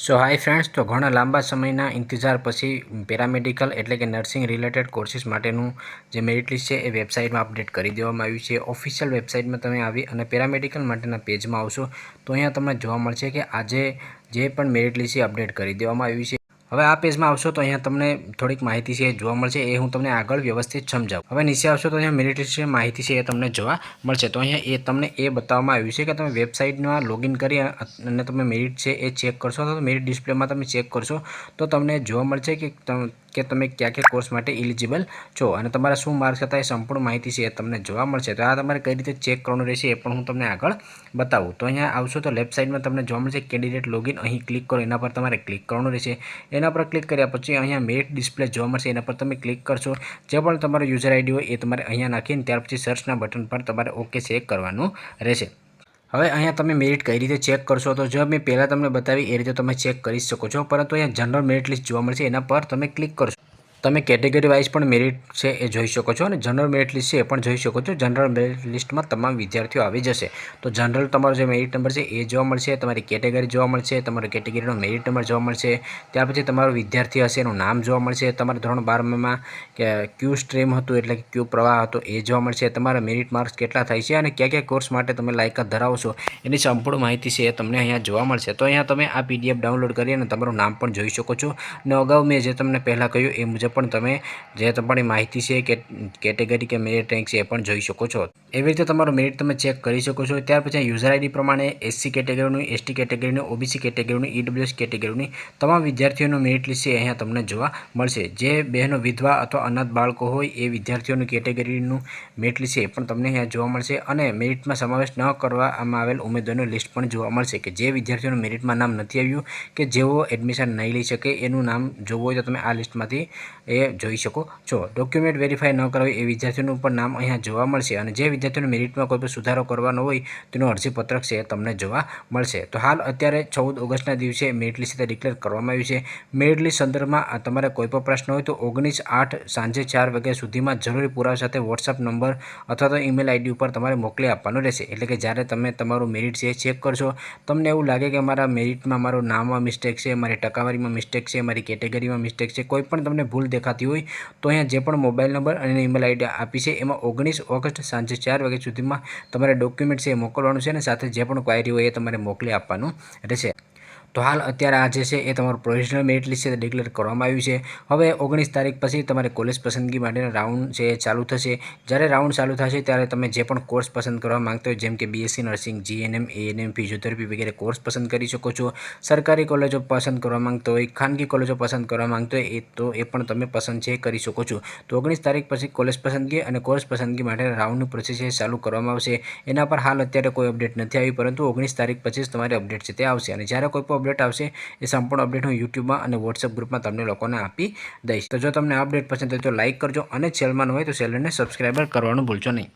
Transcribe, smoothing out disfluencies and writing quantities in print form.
સો hi friends, તો ઘણા લાંબા સમયના ઇંતજાર પછી પેરામેડિકલ એટલે કે નર્સિંગ રિલેટેડ કોર્સીસ માટેનું જે મેરિટ લિસ્ટ છે એ વેબસાઇટમાં અપડેટ કરી દેવામાં આવ્યું છે. ઓફિશિયલ વેબસાઇટમાં તમે આવી અને પેરામેડિકલ માટેના પેજમાં આવશો તો અહીંયા તમને જોવા મળશે કે આજે જે પણ મેરિટ લિસ્ટ છે અપડેટ કરી દેવામાં આવ્યું છે. હવે આ પેજમાં આવશો તો અહીંયા તમને થોડીક માહિતી છે એ જોવા મળશે, એ હું તમને આગળ વ્યવસ્થિત સમજાવું. હવે નીચે આવશો તો અહીંયા મેરિટ લિસ્ટ માહિતી છે એ તમને જોવા મળશે. તો અહીંયા તમને એ બતાવવામાં આવ્યું છે કે તમે વેબસાઇટમાં લોગિન કરી અને તમે મેરિટ છે એ ચેક કરશો તો મેરિટ ડિસ્પ્લેમાં તમે ચેક કરશો તો તમને જોવા મળશે કે તમે કયા કોર્સ માટે એલિજિબલ છો અને તમારા શું માર્ક્સ હતા એ સંપૂર્ણ માહિતી છે એ તમને જોવા મળશે. તો આ તમારે કઈ રીતે ચેક કરવાનું રહેશે એ પણ હું તમને આગળ બતાવું. તો અહીંયા આવશો તો લેફ્ટ સાઈડમાં તમને જોવા મળશે કેન્ડિડેટ લોગિન, અહીં ક્લિક કરો, એના પર તમારે ક્લિક કરવાનું રહેશે. એના પર ક્લિક કર્યા પછી અહીંયા મેરિટ ડિસ્પ્લે જોવા મળશે, એના પર તમે ક્લિક કરશો. જે પણ તમારો યુઝર આઈડી હોય એ તમારે અહીંયા નાખીને ત્યાર પછી સર્ચના બટન પર તમારે ઓકે ચેક કરવાનું રહેશે. હવે અહીંયા તમે મેરિટ કઈ રીતે ચેક કરશો તો જો મેં પહેલાં તમને બતાવી એ રીતે તમે ચેક કરી શકો છો, પરંતુ અહીંયા જનરલ મેરિટ લિસ્ટ જોવા મળશે, એના પર તમે ક્લિક કરશો. તમે કેટેગરી વાઇઝ પણ મેરિટ છે એ જોઈ શકો છો અને જનરલ મેરિટ લિસ્ટ છે એ પણ જોઈ શકો છો. જનરલ મેરિટ લિસ્ટમાં તમામ વિદ્યાર્થીઓ આવી જશે. તો જનરલ તમારો જે મેરિટ નંબર છે એ જોવા મળશે, તમારી કેટેગરી જોવા મળશે, તમારી કેટેગરીનો મેરિટ નંબર જોવા મળશે, ત્યાર પછી તમારો વિદ્યાર્થી હશે એનું નામ જોવા મળશે, તમારે ધોરણ 12માં ક્યુ સ્ટ્રીમ હતું એટલે કે ક્યુ પ્રવાહ હતો એ જોવા મળશે, તમારા મેરિટ માર્ક્સ કેટલા થાય છે અને કયા કોર્સ માટે તમે લાયકાત ધરાવો છો એની સંપૂર્ણ માહિતી છે એ તમને અહીંયા જોવા મળશે. તો અહીંયા તમે આ PDF ડાઉનલોડ કરી અને તમારું નામ પણ જોઈ શકો છો. અને અગાઉ મેં જે તમને પહેલાં કહ્યું એ મુજબ પણ તમે જે તમારી માહિતી છે કે કેટેગરી કે મેરિટ રેન્ક છે એ પણ જોઈ શકો છો. એવી રીતે તમારું મેરિટ તમે ચેક કરી શકો છો. ત્યાર પછી યુઝર આઈડી પ્રમાણે SC કેટેગરીનું, ST કેટેગરીનું, OBC કેટેગરીનું, EWS કેટેગરીની તમામ વિદ્યાર્થીઓનું મેરિટ લિસ્ટ છે અહીંયા તમને જોવા મળશે. જે બહેનો વિધવા અથવા અનાથ બાળકો હોય એ વિદ્યાર્થીઓનું કેટેગરીનું મેરિટ લિસ્ટ છે એ પણ તમને અહીંયા જોવા મળશે. અને મેરિટમાં સમાવેશ ન કરવામાં આવેલ ઉમેદવારોનું લિસ્ટ પણ જોવા મળશે કે જે વિદ્યાર્થીઓનું મેરિટમાં નામ નથી આવ્યું કે જેઓ એડમિશન નહીં લઈ શકે એનું નામ જોવું હોય તો તમે આ લિસ્ટમાંથી એ જોઈ શકો છો. ડોક્યુમેન્ટ વેરીફાઈ ન કરાવી એ વિદ્યાર્થીઓનું પણ નામ અહીંયા જોવા મળશે અને જે વિદ્યાર્થીઓને મેરિટમાં કોઈ પણ સુધારો કરવાનો હોય તેનો અરજીપત્રક છે એ તમને જોવા મળશે. તો હાલ અત્યારે 14 ઓગસ્ટના દિવસે મેરિટ લિસ્ટ ડિક્લેર કરવામાં આવ્યું છે. મેરિટ લિસ્ટ સંદર્ભમાં તમારે કોઈ પણ પ્રશ્ન હોય તો 19/8 સાંજે 4 વાગ્યા સુધીમાં જરૂરી પુરાવા સાથે વોટ્સઅપ નંબર અથવા તો ઈમેલ આઈડી ઉપર તમારે મોકલી આપવાનું રહેશે. એટલે કે જ્યારે તમે તમારું મેરિટ છે ચેક કરશો, તમને એવું લાગે કે મારા મેરિટમાં મારું નામમાં મિસ્ટેક છે, મારી ટકાવારીમાં મિસ્ટેક છે, મારી કેટેગરીમાં મિસ્ટેક છે, કોઈ પણ તમને ભૂલ દેખાતી હોય તો અહીંયા જે પણ મોબાઈલ નંબર અને ઈમેલ આઈડી આપી છે એમાં 19 ઓગસ્ટ સાંજે 4 વાગ્યા સુધીમાં તમારે ડોક્યુમેન્ટ છે એ મોકલવાનું છે અને સાથે જે પણ ક્વાયરી હોય એ તમારે મોકલી આપવાનું રહેશે. તો હાલ અત્યારે આ જે છે એ તમારું પ્રોવિઝનલ મેરિટ લિસ્ટ છે ડિક્લેર કરવામાં આવ્યું છે. હવે 19 તારીખ પછી તમારે કોલેજ પસંદગી માટેના રાઉન્ડ છે એ ચાલુ થશે. જ્યારે રાઉન્ડ ચાલુ થશે ત્યારે તમે જે પણ કોર્સ પસંદ કરવા માંગતો હોય જેમ કે BSc nursing, GNM, ANM, physiotherapy વગેરે કોર્સ પસંદ કરી શકો છો. સરકારી કોલેજો પસંદ કરવા માંગતો હોય, ખાનગી કોલેજો પસંદ કરવા માંગતો હોય એ પણ તમે પસંદ છે કરી શકો છો. તો 19 તારીખ પછી કોલેજ પસંદગી અને કોર્સ પસંદગી માટેના રાઉન્ડનું પ્રોસેસ ચાલુ કરવામાં આવશે. એના પર હાલ અત્યારે કોઈ અપડેટ નથી આવી, પરંતુ 19 તારીખ પછી જ તમારે અપડેટ છે તે આવશે. અને જ્યારે કોઈ પણ અપડેટ આવશે એ સંપૂર્ણ અપડેટ હું યુટ્યુબમાં અને વોટ્સઅપ ગ્રુપમાં તમને લોકોને આપી દઈશ. તો જો તમને આ અપડેટ પસંદ હોય તો લાઇક કરજો અને ચેનલમાં ન હોય તો ચેનલને સબસ્ક્રાઈબર કરવાનું ભૂલશો નહીં.